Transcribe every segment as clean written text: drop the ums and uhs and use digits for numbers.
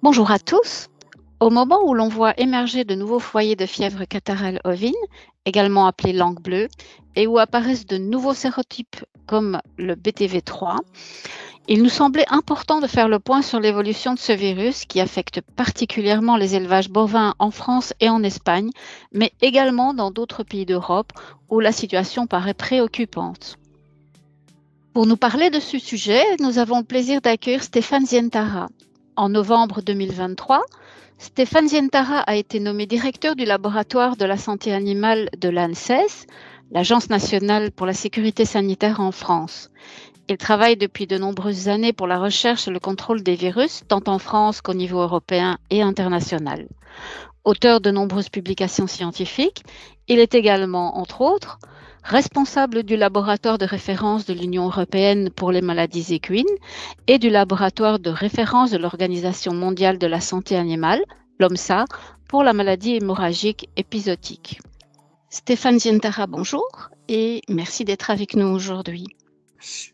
Bonjour à tous. Au moment où l'on voit émerger de nouveaux foyers de fièvre catarrhale ovine, également appelée langue bleue, et où apparaissent de nouveaux sérotypes comme le BTV3, il nous semblait important de faire le point sur l'évolution de ce virus qui affecte particulièrement les élevages bovins en France et en Espagne, mais également dans d'autres pays d'Europe où la situation paraît préoccupante. Pour nous parler de ce sujet, nous avons le plaisir d'accueillir Stéphane Zientara. En novembre 2023, Stéphane Zientara a été nommé directeur du laboratoire de la santé animale de l'ANSES, l'Agence nationale pour la sécurité sanitaire en France. Il travaille depuis de nombreuses années pour la recherche et le contrôle des virus, tant en France qu'au niveau européen et international. Auteur de nombreuses publications scientifiques, il est également, entre autres, responsable du laboratoire de référence de l'Union européenne pour les maladies équines et du laboratoire de référence de l'Organisation mondiale de la santé animale, l'OMSA, pour la maladie hémorragique épizootique. Stéphane Zientara, bonjour et merci d'être avec nous aujourd'hui.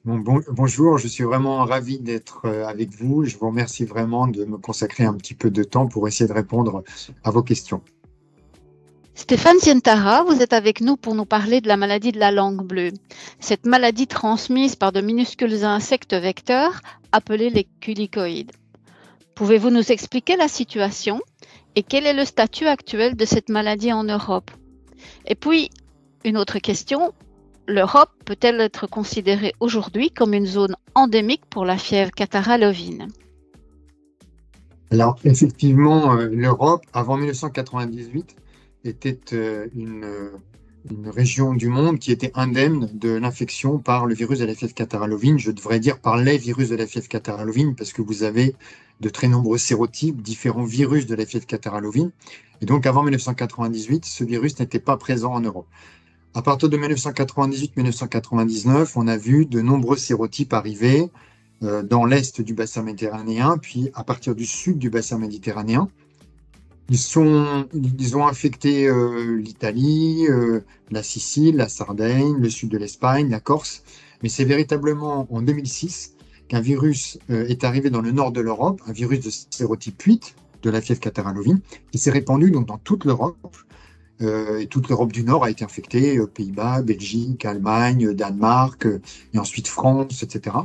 Bonjour, je suis vraiment ravi d'être avec vous. Je vous remercie vraiment de me consacrer un petit peu de temps pour essayer de répondre à vos questions. Stéphane Zientara, vous êtes avec nous pour nous parler de la maladie de la langue bleue. Cette maladie transmise par de minuscules insectes vecteurs appelés les culicoïdes. Pouvez-vous nous expliquer la situation et quel est le statut actuel de cette maladie en Europe? Et puis, une autre question, l'Europe peut-elle être considérée aujourd'hui comme une zone endémique pour la fièvre catarrhale ovine? Alors, effectivement, l'Europe, avant 1998, était une région du monde qui était indemne de l'infection par le virus de la fièvre catarrhale ovine. Je devrais dire par les virus de la fièvre catarrhale ovine, parce que vous avez de très nombreux sérotypes, différents virus de la fièvre catarrhale ovine. Et donc, avant 1998, ce virus n'était pas présent en Europe. À partir de 1998-1999, on a vu de nombreux sérotypes arriver dans l'est du bassin méditerranéen, puis à partir du sud du bassin méditerranéen. Ils ont infecté l'Italie, la Sicile, la Sardaigne, le sud de l'Espagne, la Corse. Mais c'est véritablement en 2006 qu'un virus est arrivé dans le nord de l'Europe, un virus de sérotype 8 de la fièvre catarrhale ovine, qui s'est répandu donc dans toute l'Europe. Et toute l'Europe du Nord a été infectée, Pays-Bas, Belgique, Allemagne, Danemark, et ensuite France, etc.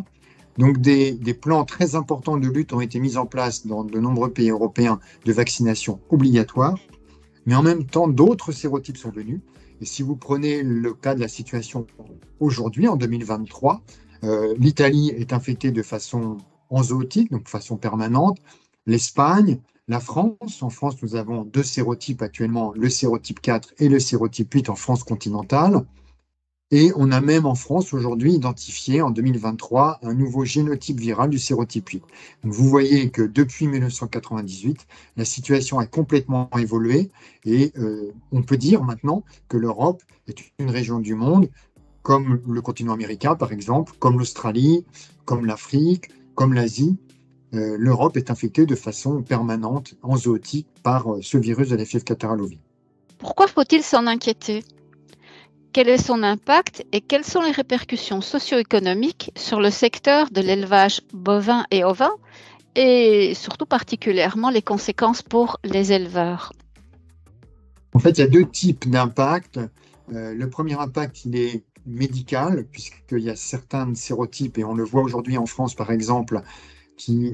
Donc des plans très importants de lutte ont été mis en place dans de nombreux pays européens de vaccination obligatoire, mais en même temps d'autres sérotypes sont venus. Et si vous prenez le cas de la situation aujourd'hui, en 2023, l'Italie est infectée de façon enzootique, donc de façon permanente, l'Espagne, la France. En France, nous avons deux sérotypes actuellement, le sérotype 4 et le sérotype 8 en France continentale. Et on a même en France aujourd'hui identifié en 2023 un nouveau génotype viral du sérotype 8. Donc vous voyez que depuis 1998, la situation a complètement évolué et on peut dire maintenant que l'Europe est une région du monde comme le continent américain par exemple, comme l'Australie, comme l'Afrique, comme l'Asie. L'Europe est infectée de façon permanente en zootique par ce virus de la fièvre catarrhale ovine. Pourquoi faut-il s'en inquiéter? Quel est son impact et quelles sont les répercussions socio-économiques sur le secteur de l'élevage bovin et ovin et surtout particulièrement les conséquences pour les éleveurs? En fait, il y a deux types d'impacts. Le premier impact, il est médical, puisqu'il y a certains sérotypes, et on le voit aujourd'hui en France par exemple, qui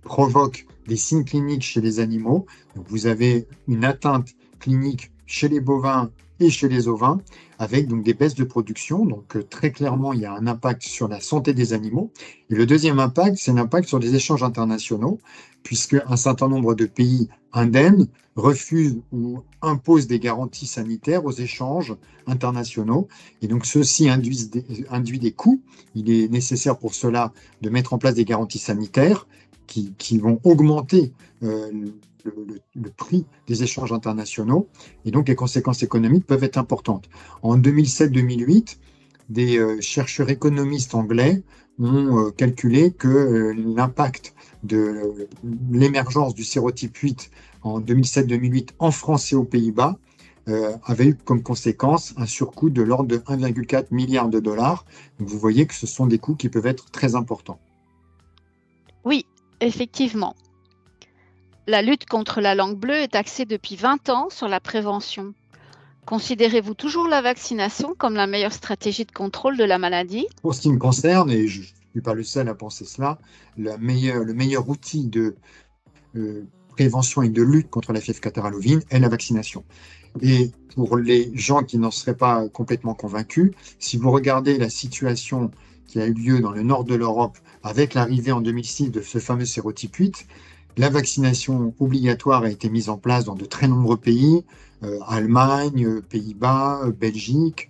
provoquent des signes cliniques chez les animaux. Donc, vous avez une atteinte clinique chez les bovins et chez les ovins, avec donc des baisses de production. Donc très clairement, il y a un impact sur la santé des animaux. Et le deuxième impact, c'est l'impact sur les échanges internationaux, puisque un certain nombre de pays indemnes refusent ou imposent des garanties sanitaires aux échanges internationaux. Et donc ceci induit des coûts. Il est nécessaire pour cela de mettre en place des garanties sanitaires qui vont augmenter le prix des échanges internationaux, et donc les conséquences économiques peuvent être importantes. En 2007-2008, des chercheurs économistes anglais ont calculé que l'impact de l'émergence du sérotype 8 en 2007-2008 en France et aux Pays-Bas avait eu comme conséquence un surcoût de l'ordre de 1,4 milliard de dollars. Donc vous voyez que ce sont des coûts qui peuvent être très importants. Oui, effectivement. La lutte contre la langue bleue est axée depuis 20 ans sur la prévention. Considérez-vous toujours la vaccination comme la meilleure stratégie de contrôle de la maladie? Pour ce qui me concerne, et je ne suis pas le seul à penser cela, le meilleur outil de prévention et de lutte contre la fièvre catarrhale ovine est la vaccination. Et pour les gens qui n'en seraient pas complètement convaincus, si vous regardez la situation qui a eu lieu dans le nord de l'Europe avec l'arrivée en 2006 de ce fameux sérotype 8, la vaccination obligatoire a été mise en place dans de très nombreux pays, Allemagne, Pays-Bas, Belgique,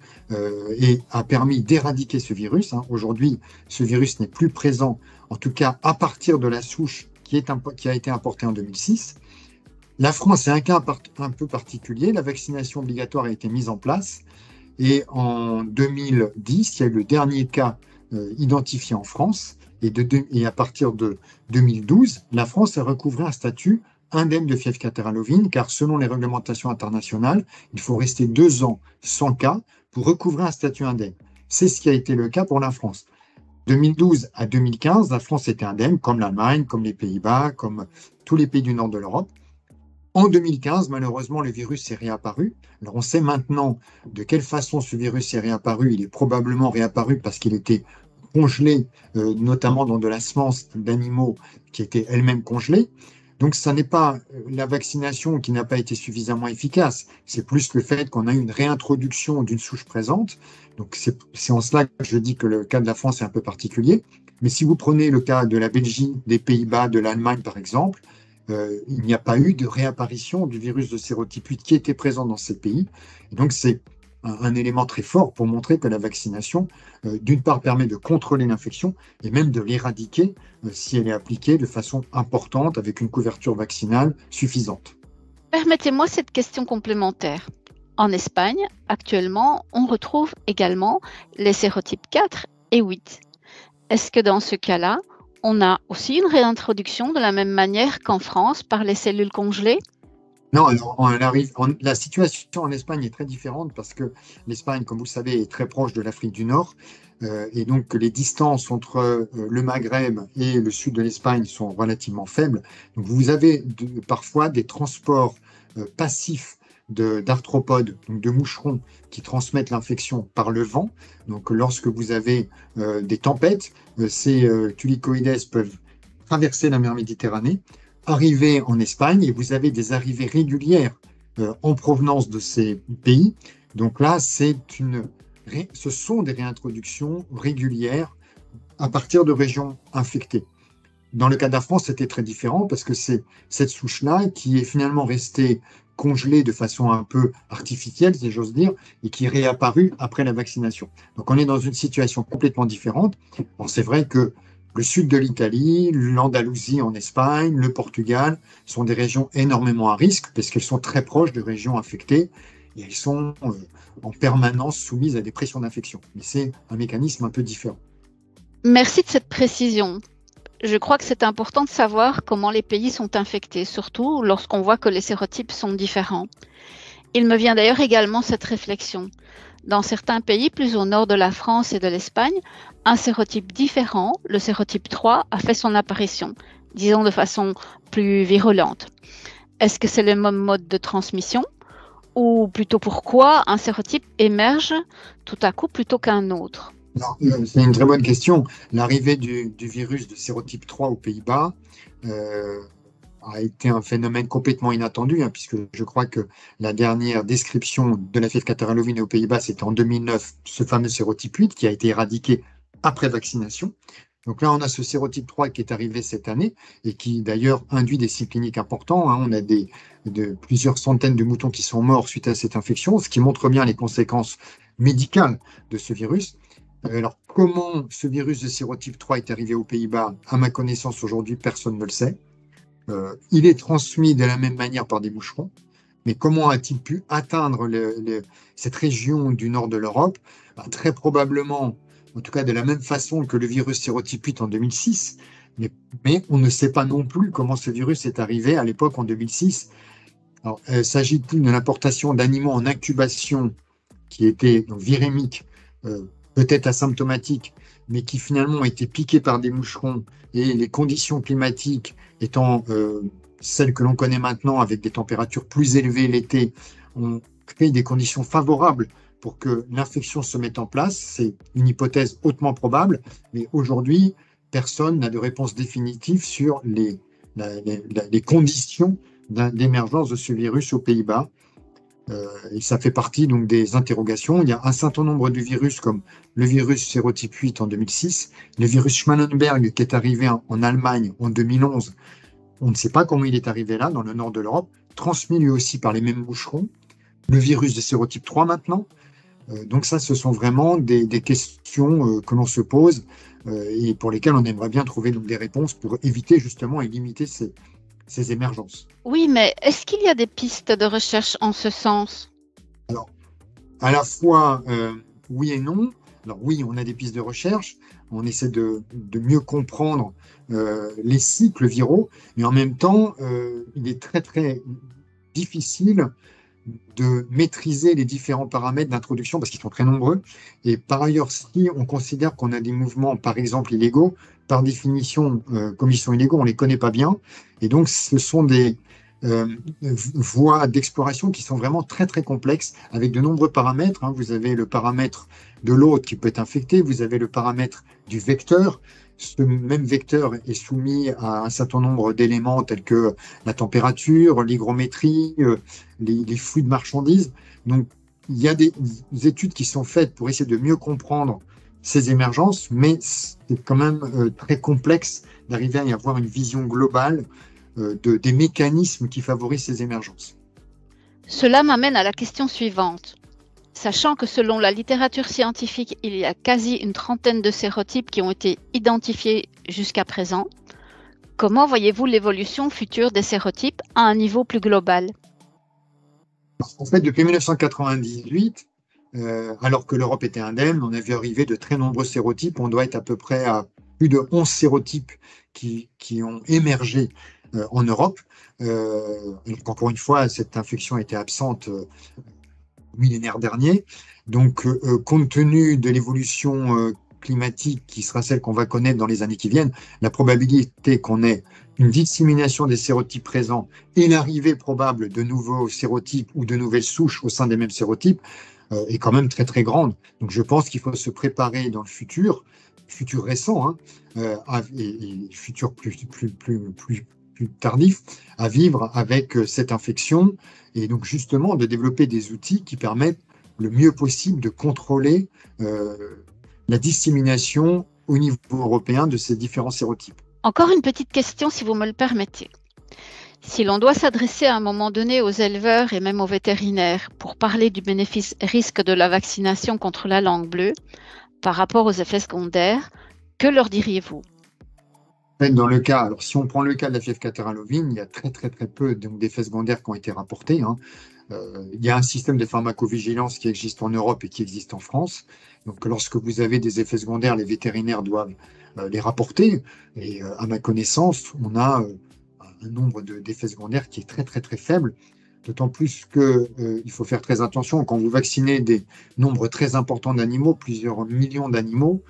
et a permis d'éradiquer ce virus. Aujourd'hui, ce virus n'est plus présent, en tout cas à partir de la souche qui a été importée en 2006. La France est un cas un peu particulier. La vaccination obligatoire a été mise en place et en 2010, il y a eu le dernier cas identifié en France et à partir de 2012, la France a recouvré un statut indemne de fièvre catarrhale ovine car selon les réglementations internationales, il faut rester 2 ans sans cas pour recouvrer un statut indemne. C'est ce qui a été le cas pour la France. 2012 à 2015, la France était indemne, comme l'Allemagne, comme les Pays-Bas, comme tous les pays du nord de l'Europe. En 2015, malheureusement, le virus est réapparu. Alors, on sait maintenant de quelle façon ce virus est réapparu. Il est probablement réapparu parce qu'il était congelé, notamment dans de la semence d'animaux qui étaient elles-mêmes congelées. Donc, ça n'est pas la vaccination qui n'a pas été suffisamment efficace. C'est plus le fait qu'on a eu une réintroduction d'une souche présente. Donc, c'est en cela que je dis que le cas de la France est un peu particulier. Mais si vous prenez le cas de la Belgique, des Pays-Bas, de l'Allemagne, par exemple, il n'y a pas eu de réapparition du virus de sérotype 8 qui était présent dans ces pays. Et donc, c'est un élément très fort pour montrer que la vaccination, d'une part, permet de contrôler l'infection et même de l'éradiquer si elle est appliquée de façon importante avec une couverture vaccinale suffisante. Permettez-moi cette question complémentaire. En Espagne, actuellement, on retrouve également les sérotypes 4 et 8. Est-ce que dans ce cas-là, on a aussi une réintroduction de la même manière qu'en France par les cellules congelées? Non, alors la situation en Espagne est très différente parce que l'Espagne, comme vous le savez, est très proche de l'Afrique du Nord et donc les distances entre le Maghreb et le sud de l'Espagne sont relativement faibles. Donc vous avez parfois des transports passifs d'arthropodes, donc de moucherons qui transmettent l'infection par le vent. Donc lorsque vous avez des tempêtes, ces thulicoïdes peuvent traverser la mer Méditerranée, arriver en Espagne et vous avez des arrivées régulières en provenance de ces pays. Donc là, ce sont des réintroductions régulières à partir de régions infectées. Dans le cas de la France, c'était très différent parce que c'est cette souche-là qui est finalement restée congelée de façon un peu artificielle, si j'ose dire, et qui est réapparue après la vaccination. Donc on est dans une situation complètement différente. Bon, c'est vrai que le sud de l'Italie, l'Andalousie en Espagne, le Portugal sont des régions énormément à risque parce qu'elles sont très proches de régions infectées et elles sont en permanence soumises à des pressions d'infection. Mais c'est un mécanisme un peu différent. Merci de cette précision. Je crois que c'est important de savoir comment les pays sont infectés, surtout lorsqu'on voit que les sérotypes sont différents. Il me vient d'ailleurs également cette réflexion. Dans certains pays, plus au nord de la France et de l'Espagne, un sérotype différent, le sérotype 3, a fait son apparition, disons de façon plus virulente. Est-ce que c'est le même mode de transmission? Ou plutôt pourquoi un sérotype émerge tout à coup plutôt qu'un autre? C'est une très bonne question. L'arrivée du virus de sérotype 3 aux Pays-Bas a été un phénomène complètement inattendu, puisque je crois que la dernière description de la fièvre catarrhale ovine aux Pays-Bas, c'était en 2009, ce fameux sérotype 8 qui a été éradiqué après vaccination. Donc là, on a ce sérotype 3 qui est arrivé cette année et qui d'ailleurs induit des signes cliniques importants. On a plusieurs centaines de moutons qui sont morts suite à cette infection, ce qui montre bien les conséquences médicales de ce virus. Alors, comment ce virus de sérotype 3 est arrivé aux Pays-Bas? À ma connaissance, aujourd'hui, personne ne le sait. Il est transmis de la même manière par des moucherons, mais comment a-t-il pu atteindre cette région du nord de l'Europe? Très probablement, en tout cas de la même façon que le virus sérotype 8 en 2006, mais on ne sait pas non plus comment ce virus est arrivé à l'époque en 2006. Alors, s'agit-il de l'importation d'animaux en incubation qui étaient donc virémiques, peut-être asymptomatiques, mais qui finalement ont été piqués par des moucherons et les conditions climatiques étant celles que l'on connaît maintenant avec des températures plus élevées l'été, ont créé des conditions favorables pour que l'infection se mette en place. C'est une hypothèse hautement probable, mais aujourd'hui, personne n'a de réponse définitive sur les conditions d'émergence de ce virus aux Pays-Bas. Et ça fait partie donc des interrogations. Il y a un certain nombre de virus, comme le virus sérotype 8 en 2006, le virus Schmallenberg qui est arrivé en Allemagne en 2011. On ne sait pas comment il est arrivé là, dans le nord de l'Europe, transmis lui aussi par les mêmes moucherons. Le virus de sérotype 3 maintenant. Donc ça, ce sont vraiment des questions que l'on se pose et pour lesquelles on aimerait bien trouver donc, des réponses pour éviter justement et limiter ces émergences. Oui, mais est-ce qu'il y a des pistes de recherche en ce sens? Alors, à la fois oui et non. Alors oui, on a des pistes de recherche, on essaie de mieux comprendre les cycles viraux, mais en même temps, il est très très difficile de maîtriser les différents paramètres d'introduction parce qu'ils sont très nombreux. Et par ailleurs, si on considère qu'on a des mouvements, par exemple, illégaux, par définition, comme ils sont illégaux, on ne les connaît pas bien. Et donc, ce sont des voies d'exploration qui sont vraiment très, très complexes avec de nombreux paramètres. Vous avez le paramètre de l'hôte qui peut être infecté, vous avez le paramètre du vecteur. Ce même vecteur est soumis à un certain nombre d'éléments tels que la température, l'hygrométrie, les flux de marchandises. Donc, il y a des études qui sont faites pour essayer de mieux comprendre ces émergences, mais c'est quand même très complexe d'arriver à y avoir une vision globale des mécanismes qui favorisent ces émergences. Cela m'amène à la question suivante. Sachant que selon la littérature scientifique, il y a quasi une trentaine de sérotypes qui ont été identifiés jusqu'à présent, comment voyez-vous l'évolution future des sérotypes à un niveau plus global? En fait, depuis 1998, alors que l'Europe était indemne, on a vu arriver de très nombreux sérotypes. On doit être à peu près à plus de 11 sérotypes qui ont émergé en Europe. Encore une fois, cette infection était absente millénaire dernier. Donc, compte tenu de l'évolution climatique qui sera celle qu'on va connaître dans les années qui viennent, la probabilité qu'on ait une dissémination des sérotypes présents et l'arrivée probable de nouveaux sérotypes ou de nouvelles souches au sein des mêmes sérotypes est quand même très très grande. Donc je pense qu'il faut se préparer dans le futur récent, et futur plus tardif, à vivre avec cette infection et donc justement de développer des outils qui permettent le mieux possible de contrôler la dissémination au niveau européen de ces différents sérotypes. Encore une petite question, si vous me le permettez. Si l'on doit s'adresser à un moment donné aux éleveurs et même aux vétérinaires pour parler du bénéfice-risque de la vaccination contre la langue bleue par rapport aux effets secondaires, que leur diriez-vous? Dans le cas, alors si on prend le cas de la fièvre catarrhale ovine, il y a très peu d'effets secondaires qui ont été rapportés. Il y a un système de pharmacovigilance qui existe en Europe et qui existe en France. Donc lorsque vous avez des effets secondaires, les vétérinaires doivent les rapporter. Et à ma connaissance, on a un nombre d'effets secondaires qui est très faible. D'autant plus qu'il faut faire très attention quand vous vaccinez des nombres très importants d'animaux, plusieurs millions d'animaux,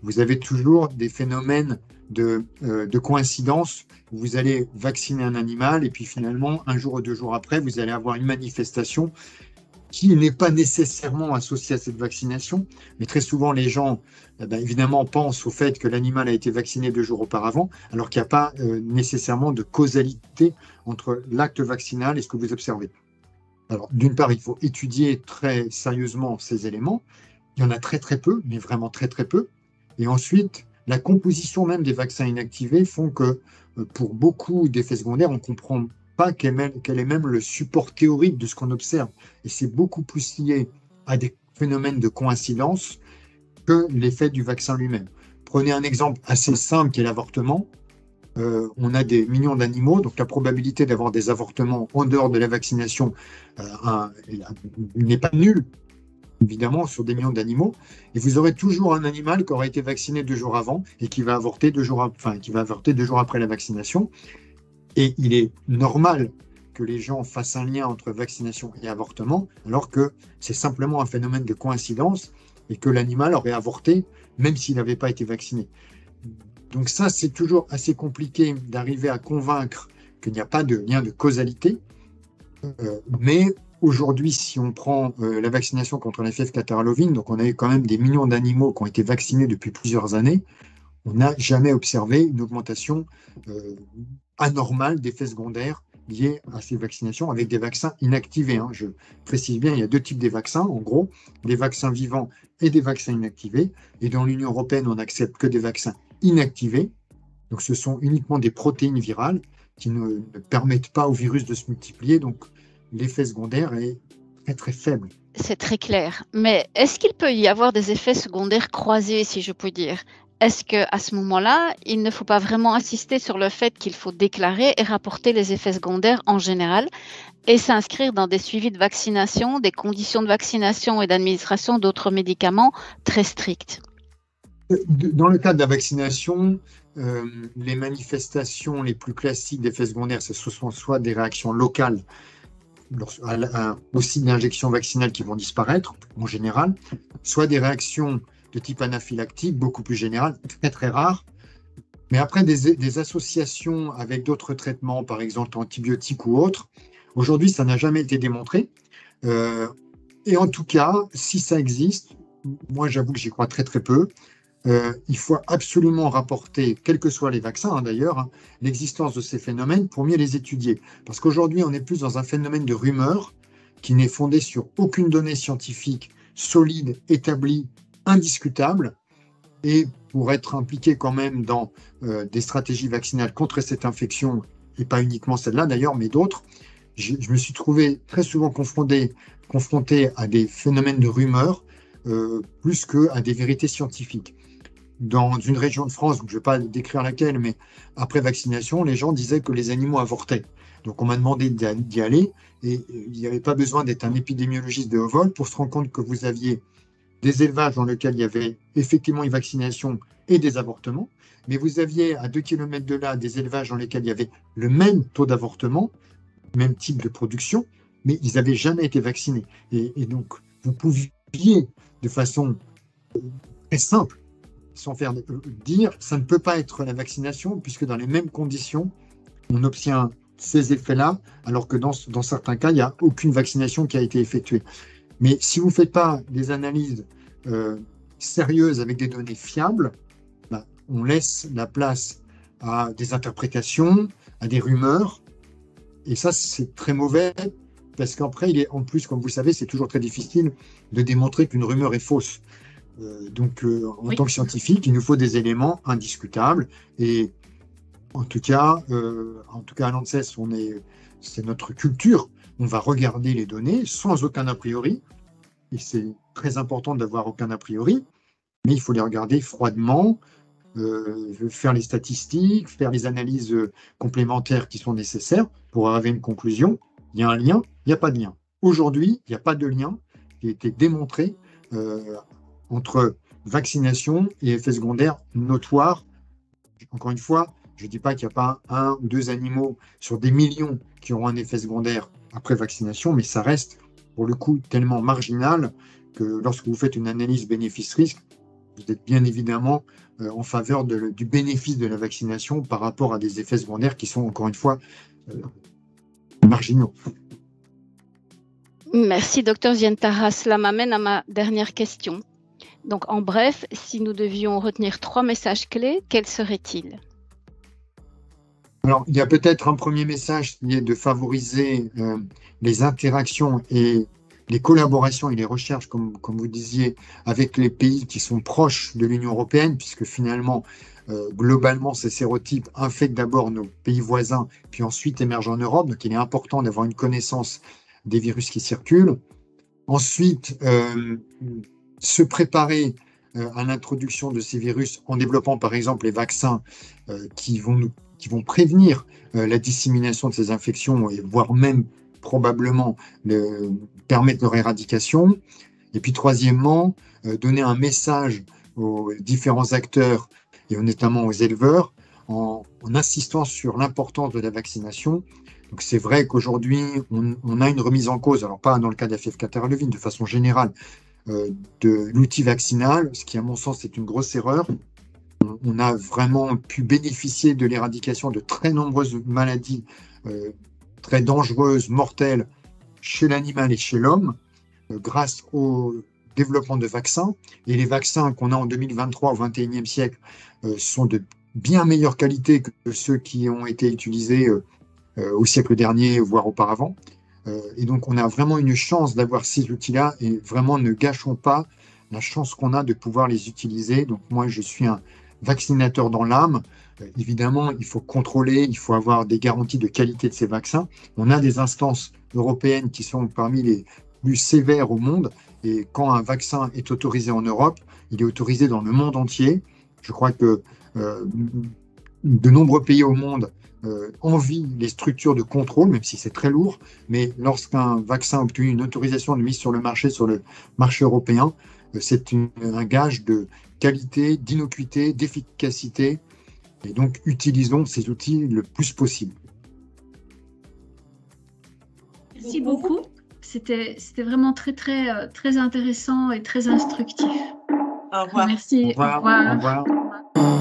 vous avez toujours des phénomènes de coïncidence. Vous allez vacciner un animal et puis finalement, un jour ou 2 jours après, vous allez avoir une manifestation qui n'est pas nécessairement associée à cette vaccination. Mais très souvent, les gens, évidemment, pensent au fait que l'animal a été vacciné 2 jours auparavant, alors qu'il n'y a pas nécessairement de causalité entre l'acte vaccinal et ce que vous observez. Alors, d'une part, il faut étudier très sérieusement ces éléments. Il y en a très peu, mais vraiment très peu. Et ensuite, la composition même des vaccins inactivés font que pour beaucoup d'effets secondaires, on ne comprend pas quel est même le support théorique de ce qu'on observe. Et c'est beaucoup plus lié à des phénomènes de coïncidence que l'effet du vaccin lui-même. Prenez un exemple assez simple qui est l'avortement. On a des millions d'animaux, donc la probabilité d'avoir des avortements en dehors de la vaccination n'est pas nulle, évidemment, sur des millions d'animaux, et vous aurez toujours un animal qui aura été vacciné 2 jours avant et qui va avorter 2 jours après la vaccination. Et il est normal que les gens fassent un lien entre vaccination et avortement, alors que c'est simplement un phénomène de coïncidence et que l'animal aurait avorté même s'il n'avait pas été vacciné. Donc ça, c'est toujours assez compliqué d'arriver à convaincre qu'il n'y a pas de lien de causalité. Mais aujourd'hui, si on prend la vaccination contre la fièvre catarrhale ovine, donc on a eu quand même des millions d'animaux qui ont été vaccinés depuis plusieurs années, on n'a jamais observé une augmentation anormale d'effets secondaires liés à ces vaccinations avec des vaccins inactivés, hein. Je précise bien, il y a deux types de vaccins, en gros, des vaccins vivants et des vaccins inactivés. Et dans l'Union européenne, on n'accepte que des vaccins inactivés. Donc ce sont uniquement des protéines virales qui ne permettent pas au virus de se multiplier. Donc l'effet secondaire est très très faible. C'est très clair. Mais est-ce qu'il peut y avoir des effets secondaires croisés, si je puis dire? Est-ce qu'à ce moment-là, il ne faut pas vraiment insister sur le fait qu'il faut déclarer et rapporter les effets secondaires en général et s'inscrire dans des suivis de vaccination, des conditions de vaccination et d'administration d'autres médicaments très strictes? Dans le cas de la vaccination, les manifestations les plus classiques d'effets secondaires, ce sont soit des réactions locales au site d'injection vaccinale qui vont disparaître en général, soit des réactions de type anaphylactique, beaucoup plus générales, très très rares. Mais après des associations avec d'autres traitements, par exemple antibiotiques ou autres, aujourd'hui ça n'a jamais été démontré. Et en tout cas, si ça existe, moi j'avoue que j'y crois très très peu. Il faut absolument rapporter, quels que soient les vaccins d'ailleurs, l'existence de ces phénomènes pour mieux les étudier. Parce qu'aujourd'hui, on est plus dans un phénomène de rumeur qui n'est fondé sur aucune donnée scientifique solide, établie, indiscutable. Et pour être impliqué quand même dans des stratégies vaccinales contre cette infection, et pas uniquement celle-là d'ailleurs, mais d'autres, je me suis trouvé très souvent confronté à des phénomènes de rumeur plus qu'à des vérités scientifiques. Dans une région de France, je ne vais pas décrire laquelle, mais après vaccination, les gens disaient que les animaux avortaient. Donc on m'a demandé d'y aller et il n'y avait pas besoin d'être un épidémiologiste de haut vol pour se rendre compte que vous aviez des élevages dans lesquels il y avait effectivement une vaccination et des avortements, mais vous aviez à 2 km de là des élevages dans lesquels il y avait le même taux d'avortement, même type de production, mais ils n'avaient jamais été vaccinés. Et donc vous pouviez de façon très simple, sans faire dire, ça ne peut pas être la vaccination, puisque dans les mêmes conditions, on obtient ces effets-là, alors que dans certains cas, il n'y a aucune vaccination qui a été effectuée. Mais si vous ne faites pas des analyses sérieuses avec des données fiables, bah, on laisse la place à des interprétations, à des rumeurs, et ça, c'est très mauvais, parce qu'après, en plus, comme vous le savez, c'est toujours très difficile de démontrer qu'une rumeur est fausse. En tant que scientifique, il nous faut des éléments indiscutables. Et en tout cas à l'ANSES, c'est notre culture. On va regarder les données sans aucun a priori. Et c'est très important d'avoir aucun a priori. Mais il faut les regarder froidement, faire les statistiques, faire les analyses complémentaires qui sont nécessaires pour arriver à une conclusion. Il y a un lien, il n'y a pas de lien. Aujourd'hui, il n'y a pas de lien qui a été démontré entre vaccination et effets secondaires notoires. Encore une fois, je ne dis pas qu'il n'y a pas 1 ou 2 animaux sur des millions qui auront un effet secondaire après vaccination, mais ça reste pour le coup tellement marginal que lorsque vous faites une analyse bénéfice-risque, vous êtes bien évidemment en faveur du bénéfice de la vaccination par rapport à des effets secondaires qui sont encore une fois marginaux. Merci, docteur Zientara. Cela m'amène à ma dernière question. Donc, en bref, si nous devions retenir 3 messages clés, quels seraient-ils? Alors, il y a peut-être un premier message qui est de favoriser les interactions et les collaborations et les recherches, comme vous disiez, avec les pays qui sont proches de l'Union européenne, puisque finalement, globalement, ces sérotypes infectent d'abord nos pays voisins, puis ensuite émergent en Europe. Donc, il est important d'avoir une connaissance des virus qui circulent. Ensuite, se préparer à l'introduction de ces virus en développant par exemple les vaccins qui vont prévenir la dissémination de ces infections et voire même probablement permettre leur éradication. Et puis troisièmement, donner un message aux différents acteurs et notamment aux éleveurs en insistant sur l'importance de la vaccination. Donc c'est vrai qu'aujourd'hui, on a une remise en cause, alors pas dans le cas de la fièvre catarrhale ovine, de façon générale, de l'outil vaccinal, ce qui à mon sens est une grosse erreur. On a vraiment pu bénéficier de l'éradication de très nombreuses maladies très dangereuses, mortelles chez l'animal et chez l'homme, grâce au développement de vaccins. Et les vaccins qu'on a en 2023 au XXIe siècle sont de bien meilleure qualité que ceux qui ont été utilisés au siècle dernier, voire auparavant. Et donc, on a vraiment une chance d'avoir ces outils-là et vraiment ne gâchons pas la chance qu'on a de pouvoir les utiliser. Donc, moi, je suis un vaccinateur dans l'âme. Évidemment, il faut contrôler, il faut avoir des garanties de qualité de ces vaccins. On a des instances européennes qui sont parmi les plus sévères au monde. Et quand un vaccin est autorisé en Europe, il est autorisé dans le monde entier. Je crois que de nombreux pays au monde envient les structures de contrôle, même si c'est très lourd. Mais lorsqu'un vaccin a obtenu une autorisation de mise sur le marché européen, c'est un gage de qualité, d'innocuité, d'efficacité. Et donc, utilisons ces outils le plus possible. Merci beaucoup. C'était vraiment très intéressant et très instructif. Au revoir. Merci. Au revoir. Au revoir.